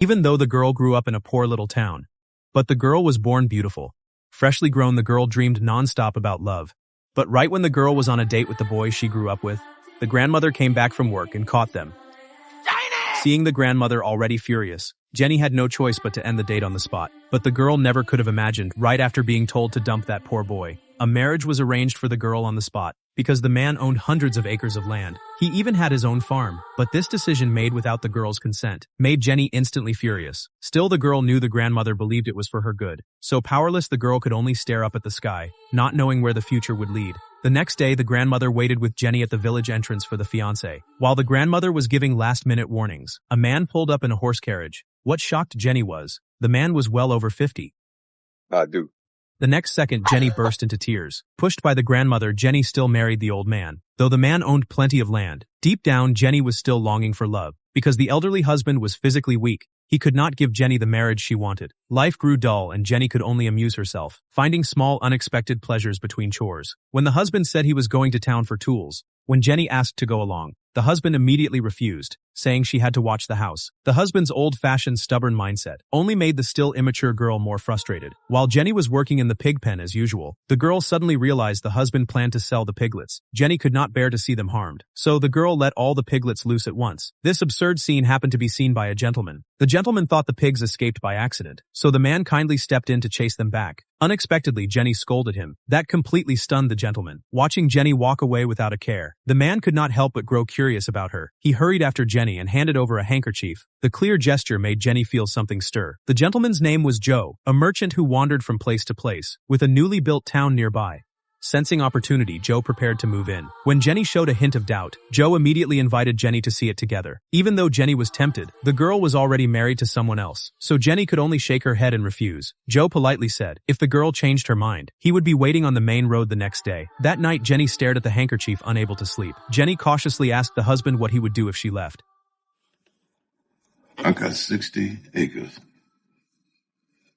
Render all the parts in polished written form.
even though the girl grew up in a poor little town. But the girl was born beautiful. Freshly grown, the girl dreamed nonstop about love. But right when the girl was on a date with the boy she grew up with, the grandmother came back from work and caught them. Seeing the grandmother already furious, Jenny had no choice but to end the date on the spot. But the girl never could have imagined, right after being told to dump that poor boy, a marriage was arranged for the girl on the spot, because the man owned hundreds of acres of land. He even had his own farm. But this decision, made without the girl's consent, made Jenny instantly furious. Still, the girl knew the grandmother believed it was for her good. So powerless, the girl could only stare up at the sky, not knowing where the future would lead. The next day, the grandmother waited with Jenny at the village entrance for the fiancé. While the grandmother was giving last-minute warnings, a man pulled up in a horse carriage. What shocked Jenny was, the man was well over 50. I do. The next second, Jenny burst into tears. Pushed by the grandmother, Jenny still married the old man. Though the man owned plenty of land, deep down Jenny was still longing for love. Because the elderly husband was physically weak, he could not give Jenny the marriage she wanted. Life grew dull and Jenny could only amuse herself, finding small unexpected pleasures between chores. When the husband said he was going to town for tools, when Jenny asked to go along, the husband immediately refused, saying she had to watch the house. The husband's old-fashioned stubborn mindset only made the still immature girl more frustrated. While Jenny was working in the pig pen as usual, the girl suddenly realized the husband planned to sell the piglets. Jenny could not bear to see them harmed, so the girl let all the piglets loose at once. This absurd scene happened to be seen by a gentleman. The gentleman thought the pigs escaped by accident, so the man kindly stepped in to chase them back. Unexpectedly, Jenny scolded him. That completely stunned the gentleman. Watching Jenny walk away without a care, the man could not help but grow curious about her. He hurried after Jenny and handed over a handkerchief. The clear gesture made Jenny feel something stir. The gentleman's name was Joe, a merchant who wandered from place to place, with a newly built town nearby. Sensing opportunity, Joe prepared to move in. When Jenny showed a hint of doubt, Joe immediately invited Jenny to see it together. Even though Jenny was tempted, the girl was already married to someone else, so Jenny could only shake her head and refuse. Joe politely said, if the girl changed her mind, he would be waiting on the main road the next day. That night, Jenny stared at the handkerchief, unable to sleep. Jenny cautiously asked the husband what he would do if she left. I got 60 acres,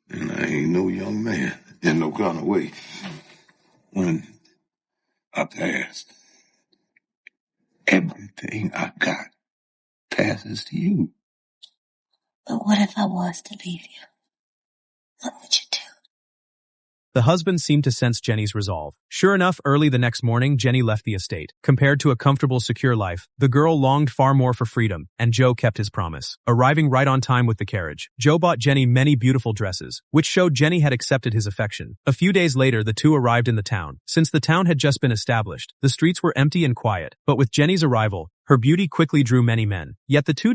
and I ain't no young man in no kind of way. When I pass, everything I got passes to you. But what if I was to leave you? What would you do? The husband seemed to sense Jenny's resolve. Sure enough, early the next morning, Jenny left the estate. Compared to a comfortable, secure life, the girl longed far more for freedom, and Joe kept his promise. Arriving right on time with the carriage, Joe bought Jenny many beautiful dresses, which showed Jenny had accepted his affection. A few days later, the two arrived in the town. Since the town had just been established, the streets were empty and quiet. But with Jenny's arrival, her beauty quickly drew many men. Yet the two